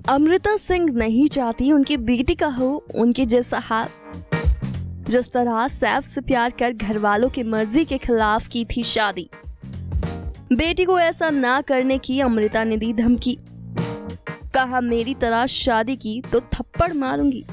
अमृता सिंह नहीं चाहती उनकी बेटी का हो उनके जैसा हाल। जिस तरह सैफ से प्यार कर घर वालों की मर्जी के खिलाफ की थी शादी, बेटी को ऐसा ना करने की अमृता ने दी धमकी। कहा मेरी तरह शादी की तो थप्पड़ मारूंगी।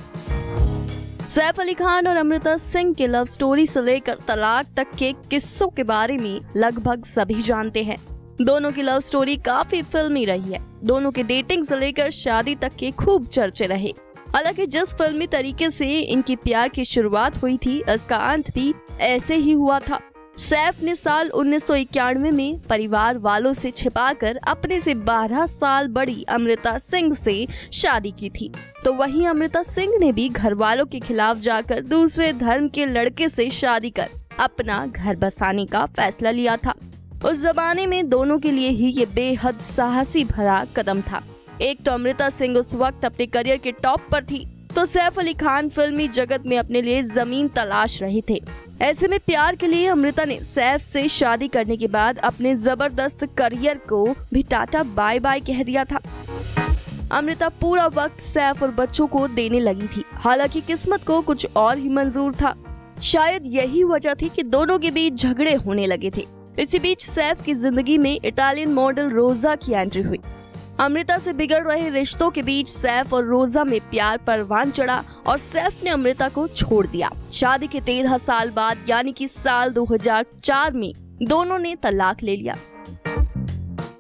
सैफ अली खान और अमृता सिंह के लव स्टोरी से लेकर तलाक तक के किस्सों के बारे में लगभग सभी जानते हैं। दोनों की लव स्टोरी काफी फिल्मी रही है। दोनों के डेटिंग से लेकर शादी तक के खूब चर्चे रहे। हालांकि जिस फिल्मी तरीके से इनकी प्यार की शुरुआत हुई थी, इसका अंत भी ऐसे ही हुआ था। सैफ ने साल 1991 में परिवार वालों से छिपाकर अपने से 12 साल बड़ी अमृता सिंह से शादी की थी। तो वहीं अमृता सिंह ने भी घर वालों के खिलाफ जाकर दूसरे धर्म के लड़के से शादी कर अपना घर बसाने का फैसला लिया था। उस जमाने में दोनों के लिए ही ये बेहद साहसी भरा कदम था। एक तो अमृता सिंह उस वक्त अपने करियर के टॉप पर थी, तो सैफ अली खान फिल्मी जगत में अपने लिए जमीन तलाश रहे थे। ऐसे में प्यार के लिए अमृता ने सैफ से शादी करने के बाद अपने जबरदस्त करियर को भी टाटा बाय बाय कह दिया था। अमृता पूरा वक्त सैफ और बच्चों को देने लगी थी। हालांकि किस्मत को कुछ और ही मंजूर था। शायद यही वजह थी कि दोनों के बीच झगड़े होने लगे थे। इसी बीच सैफ की जिंदगी में इटालियन मॉडल रोजा की एंट्री हुई। अमृता से बिगड़ रहे रिश्तों के बीच सैफ और रोजा में प्यार परवान चढ़ा और सैफ ने अमृता को छोड़ दिया। शादी के 13 साल बाद यानी कि साल 2004 में दोनों ने तलाक ले लिया।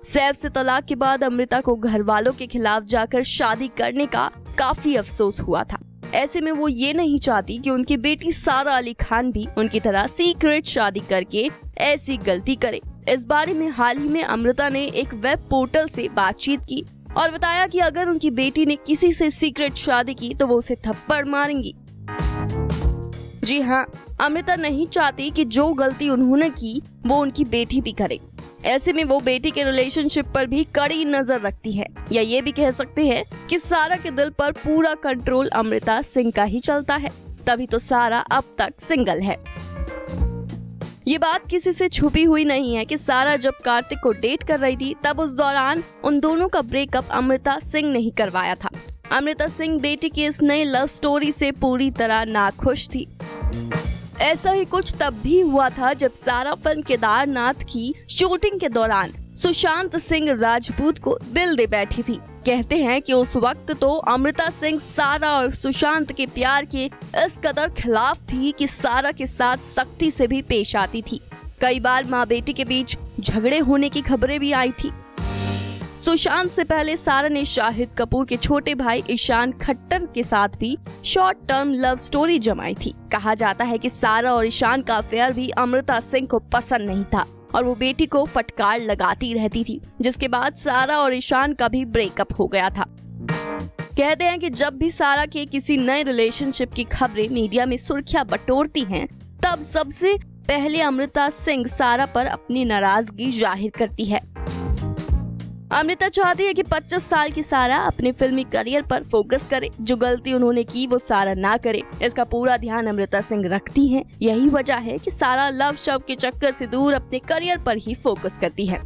सैफ से तलाक के बाद अमृता को घर वालों के खिलाफ जाकर शादी करने का काफी अफसोस हुआ था। ऐसे में वो ये नहीं चाहती कि उनकी बेटी सारा अली खान भी उनकी तरह सीक्रेट शादी करके ऐसी गलती करे। इस बारे में हाल ही में अमृता ने एक वेब पोर्टल से बातचीत की और बताया कि अगर उनकी बेटी ने किसी से सीक्रेट शादी की तो वो उसे थप्पड़ मारेंगी। जी हाँ, अमृता नहीं चाहती कि जो गलती उन्होंने की वो उनकी बेटी भी करे। ऐसे में वो बेटी के रिलेशनशिप पर भी कड़ी नजर रखती है, या ये भी कह सकते हैं कि सारा के दिल पर पूरा कंट्रोल अमृता सिंह का ही चलता है। तभी तो सारा अब तक सिंगल है। ये बात किसी से छुपी हुई नहीं है कि सारा जब कार्तिक को डेट कर रही थी तब उस दौरान उन दोनों का ब्रेकअप अमृता सिंह ने ही करवाया था। अमृता सिंह बेटी की इस नई लव स्टोरी से पूरी तरह नाखुश थी। ऐसा ही कुछ तब भी हुआ था जब सारा फिल्म केदारनाथ की शूटिंग के दौरान सुशांत सिंह राजपूत को दिल दे बैठी थी। कहते हैं कि उस वक्त तो अमृता सिंह सारा और सुशांत के प्यार के इस कदर खिलाफ थी कि सारा के साथ सख्ती से भी पेश आती थी। कई बार माँ बेटी के बीच झगड़े होने की खबरें भी आई थी। सुशांत से पहले सारा ने शाहिद कपूर के छोटे भाई ईशान खट्टर के साथ भी शॉर्ट टर्म लव स्टोरी जमाई थी। कहा जाता है कि सारा और ईशान का अफेयर भी अमृता सिंह को पसंद नहीं था और वो बेटी को फटकार लगाती रहती थी, जिसके बाद सारा और ईशान का भी ब्रेकअप हो गया था। कहते हैं कि जब भी सारा के किसी नए रिलेशनशिप की खबरें मीडिया में सुर्खियां बटोरती हैं, तब सबसे पहले अमृता सिंह सारा पर अपनी नाराजगी जाहिर करती है। अमृता चाहती है कि 25 साल की सारा अपने फिल्मी करियर पर फोकस करे। जो गलती उन्होंने की वो सारा ना करे, इसका पूरा ध्यान अमृता सिंह रखती है। यही वजह है कि सारा लव शव के चक्कर से दूर अपने करियर पर ही फोकस करती है।